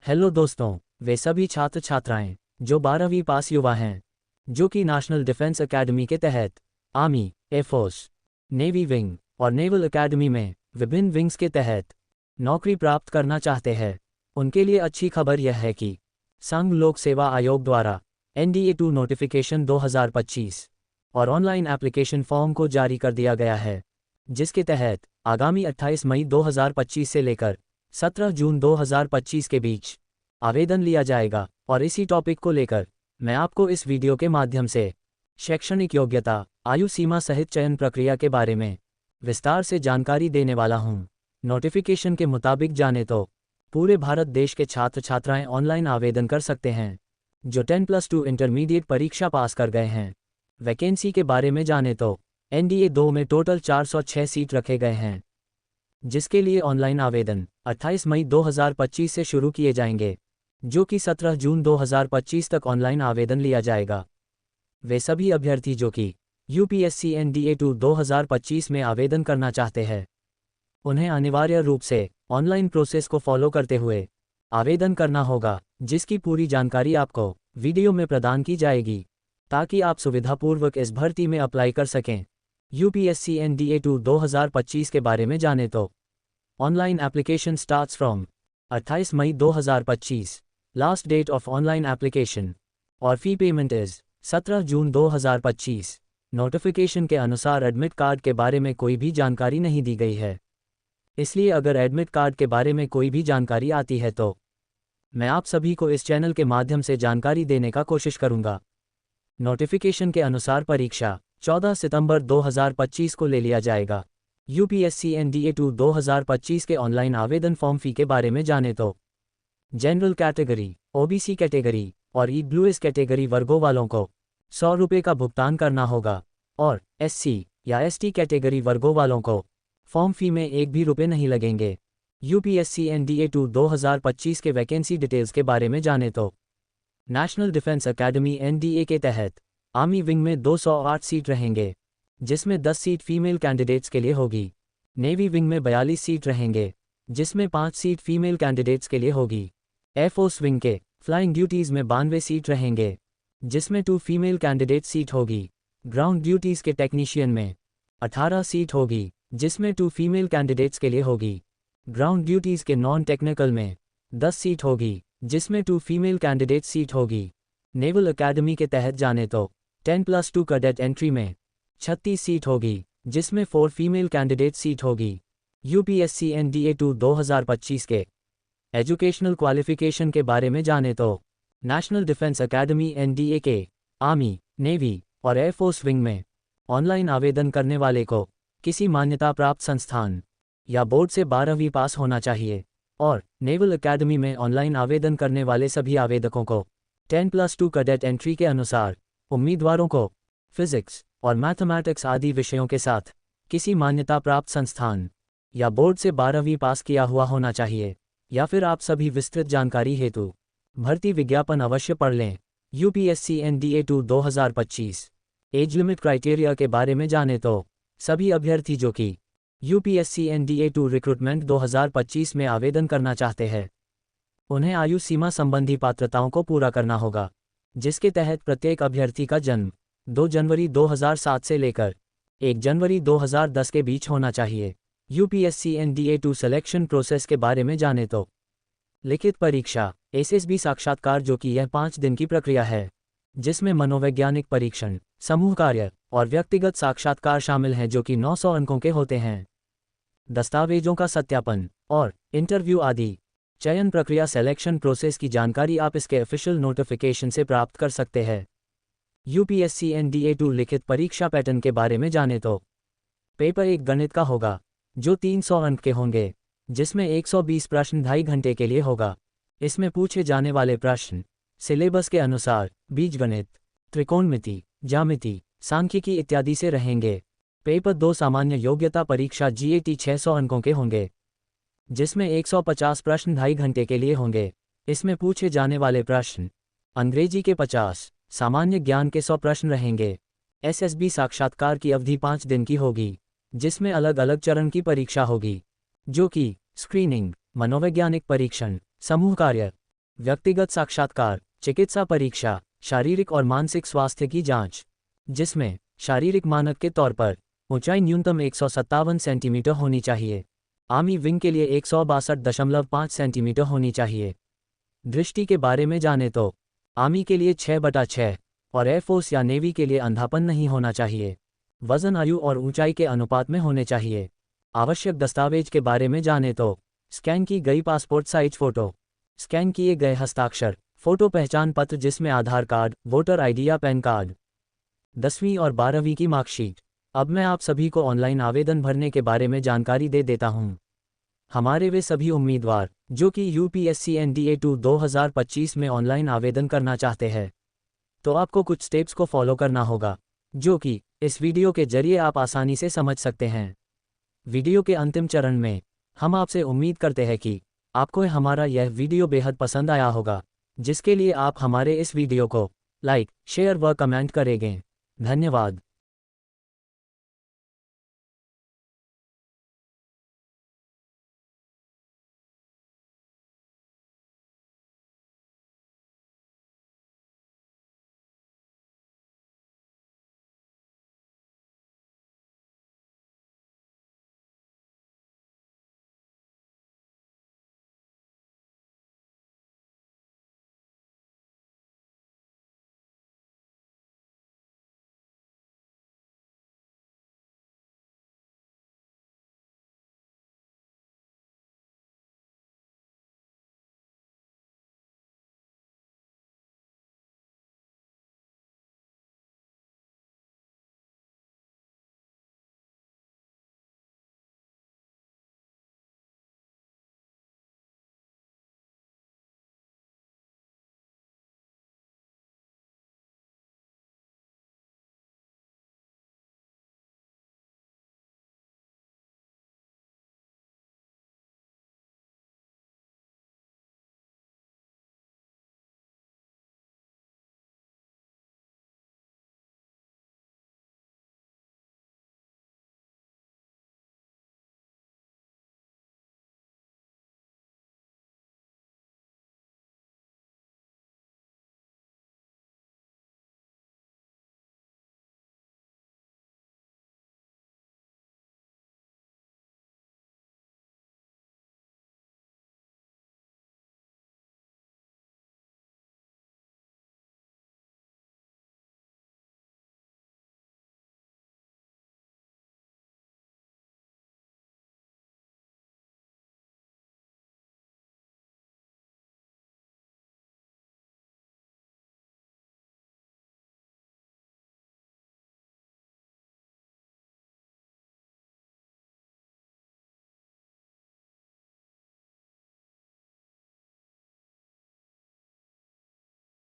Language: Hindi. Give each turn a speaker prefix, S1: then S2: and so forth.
S1: हेलो दोस्तों, वे सभी छात्र छात्राएं जो 12वीं पास युवा हैं, जो कि नेशनल डिफेंस एकेडमी के तहत आर्मी, एयरफोर्स, नेवी विंग और नेवल एकेडमी में विभिन्न विंग्स के तहत नौकरी प्राप्त करना चाहते हैं, उनके लिए अच्छी खबर यह है कि संघ लोक सेवा आयोग द्वारा NDA-2 नोटिफिकेशन 2025 और ऑनलाइन एप्लीकेशन फॉर्म को जारी कर दिया गया है, जिसके तहत आगामी 28 मई 2025 से लेकर 17 जून 2025 के बीच आवेदन लिया जाएगा। और इसी टॉपिक को लेकर मैं आपको इस वीडियो के माध्यम से शैक्षणिक योग्यता, आयु सीमा सहित चयन प्रक्रिया के बारे में विस्तार से जानकारी देने वाला हूं। नोटिफिकेशन के मुताबिक जाने तो पूरे भारत देश के छात्र छात्राएं ऑनलाइन आवेदन कर सकते हैं जो 10+2 इंटरमीडिएट परीक्षा पास कर गए हैं। वैकेंसी के बारे में जाने तो NDA-2 में टोटल 406 सीट रखे गए हैं, जिसके लिए ऑनलाइन आवेदन 28 मई 2025 से शुरू किए जाएंगे, जो कि 17 जून 2025 तक ऑनलाइन आवेदन लिया जाएगा। वे सभी अभ्यर्थी जो कि UPSC NDA-2 2025 में आवेदन करना चाहते हैं, उन्हें अनिवार्य रूप से ऑनलाइन प्रोसेस को फॉलो करते हुए आवेदन करना होगा, जिसकी पूरी जानकारी आपको वीडियो में प्रदान की जाएगी ताकि आप सुविधापूर्वक इस भर्ती में अप्लाई कर सकें। UPSC NDA-2 2025 के बारे में जाने तो online application starts from 28 May 2025, last date of online application और fee payment is 17 June 2025। Notification के अनुसार एडमिट कार्ड के बारे में कोई भी जानकारी नहीं दी गई है, इसलिए अगर एडमिट कार्ड के बारे में कोई भी जानकारी आती है तो मैं आप सभी को इस चैनल के माध्यम से जानकारी देने का कोशिश करूंगा। नोटिफिकेशन के अनुसार परीक्षा 14 सितंबर 2025 को ले लिया जाएगा। UPSC NDA-2 2025 के ऑनलाइन आवेदन फॉर्म फी के बारे में जाने तो जनरल कैटेगरी, OBC कैटेगरी और EWS कैटेगरी वर्गों वालों को 100 रुपये का भुगतान करना होगा और SC या ST कैटेगरी वर्गों वालों को फॉर्म फी में 1 भी रुपये नहीं लगेंगे। UPSC NDA-2 2025 के वैकेंसी डिटेल्स के बारे में जाने तो नेशनल डिफेंस एकेडमी NDA के तहत आर्मी विंग में 208 सीट रहेंगे, जिसमें 10 सीट फीमेल कैंडिडेट्स के लिए होगी। नेवी विंग में 42 सीट रहेंगे, जिसमें 5 सीट फीमेल कैंडिडेट्स के लिए होगी। एयरफोर्स विंग के फ्लाइंग ड्यूटीज़ में 92 सीट रहेंगे, जिसमें 2 फीमेल कैंडिडेट सीट होगी। ग्राउंड ड्यूटीज़ के टेक्नीशियन में 18 सीट होगी, जिसमें 2 फीमेल कैंडिडेट्स के लिए होगी। ग्राउंड ड्यूटीज़ के नॉन टेक्निकल में 10 सीट होगी, जिसमें 2 फीमेल कैंडिडेट सीट होगी। नेवल एकेडमी के तहत जाने तो 10+2 कैडेट एंट्री में 36 सीट होगी, जिसमें 4 फीमेल कैंडिडेट सीट होगी। UPSC NDA-2 2025 के एजुकेशनल क्वालिफिकेशन के बारे में जाने तो नेशनल डिफेंस एकेडमी NDA के आर्मी, नेवी और एयरफोर्स विंग में ऑनलाइन आवेदन करने वाले को किसी मान्यता प्राप्त संस्थान या बोर्ड से 12वीं पास होना चाहिए और नेवल एकेडमी में ऑनलाइन आवेदन करने वाले सभी आवेदकों को 10+2 कैडेट एंट्री के अनुसार उम्मीदवारों को फिजिक्स और मैथमेटिक्स आदि विषयों के साथ किसी मान्यता प्राप्त संस्थान या बोर्ड से 12वीं पास किया हुआ होना चाहिए, या फिर आप सभी विस्तृत जानकारी हेतु भर्ती विज्ञापन अवश्य पढ़ लें। UPSC NDA-2 2025 age limit criteria के बारे में जाने तो सभी अभ्यर्थी जो कि UPSC NDA-2 रिक्रूटमेंट 2025 में आवेदन करना चाहते हैं, उन्हें आयु सीमा संबंधी पात्रताओं को पूरा करना होगा, जिसके तहत प्रत्येक अभ्यर्थी का जन्म 2 जनवरी 2007 से लेकर 1 जनवरी 2010 के बीच होना चाहिए। UPSC NDA-2 सिलेक्शन प्रोसेस के बारे में जाने तो लिखित परीक्षा, SSB साक्षात्कार जो कि यह 5 दिन की प्रक्रिया है, जिसमें मनोवैज्ञानिक परीक्षण, समूह कार्य और व्यक्तिगत साक्षात्कार शामिल हैं जो कि 900 अंकों के होते हैं। दस्तावेजों का सत्यापन और इंटरव्यू आदि। चयन प्रक्रिया सिलेक्शन प्रोसेस की जानकारी आप इसके ऑफिशियल नोटिफिकेशन से प्राप्त कर सकते हैं। UPSC NDA-2 लिखित परीक्षा पैटर्न के बारे में जाने तो पेपर 1 गणित का होगा, जो 300 अंक के होंगे, जिसमें 120 प्रश्न 2.5 घंटे के लिए होगा। इसमें पूछे जाने वाले प्रश्न सिलेबस के अनुसार बीजगणित, त्रिकोणमिति, ज्यामिति, सांख्यिकी इत्यादि से रहेंगे। पेपर 2 सामान्य योग्यता परीक्षा GAT 600 अंकों के होंगे, जिसमें 150 प्रश्न 2.5 घंटे के लिए होंगे। इसमें पूछे जाने वाले प्रश्न अंग्रेजी के 50, सामान्य ज्ञान के 100 प्रश्न रहेंगे। SSB साक्षात्कार की अवधि 5 दिन की होगी, जिसमें अलग अलग चरण की परीक्षा होगी, जो कि स्क्रीनिंग, मनोवैज्ञानिक परीक्षण, समूह कार्य व्यक्तिगत साक्षात्कार, चिकित्सा परीक्षा, शारीरिक और मानसिक स्वास्थ्य की जांच, जिसमें शारीरिक मानक के तौर पर ऊंचाई न्यूनतम 157 सेंटीमीटर होनी चाहिए। आर्मी विंग के लिए 162.5 सेंटीमीटर होनी चाहिए। दृष्टि के बारे में जाने तो आर्मी के लिए 6/6 और एयरफोर्स या नेवी के लिए अंधापन नहीं होना चाहिए। वजन आयु और ऊंचाई के अनुपात में होने चाहिए। आवश्यक दस्तावेज के बारे में जाने तो स्कैन की गई पासपोर्ट साइज फ़ोटो, स्कैन किए गए हस्ताक्षर, फ़ोटो पहचान पत्र जिसमें आधार कार्ड, वोटर आईडी या पैन कार्ड, 10वीं और 12वीं की मार्कशीट। अब मैं आप सभी को ऑनलाइन आवेदन भरने के बारे में जानकारी दे देता हूं। हमारे वे सभी उम्मीदवार जो कि यूपीएससी NDA 2 2025 में ऑनलाइन आवेदन करना चाहते हैं, तो आपको कुछ स्टेप्स को फॉलो करना होगा, जो कि इस वीडियो के जरिए आप आसानी से समझ सकते हैं। वीडियो के अंतिम चरण में हम आपसे उम्मीद करते हैं कि आपको हमारा यह वीडियो बेहद पसंद आया होगा, जिसके लिए आप हमारे इस वीडियो को लाइक, शेयर व कमेंट करेंगे। धन्यवाद।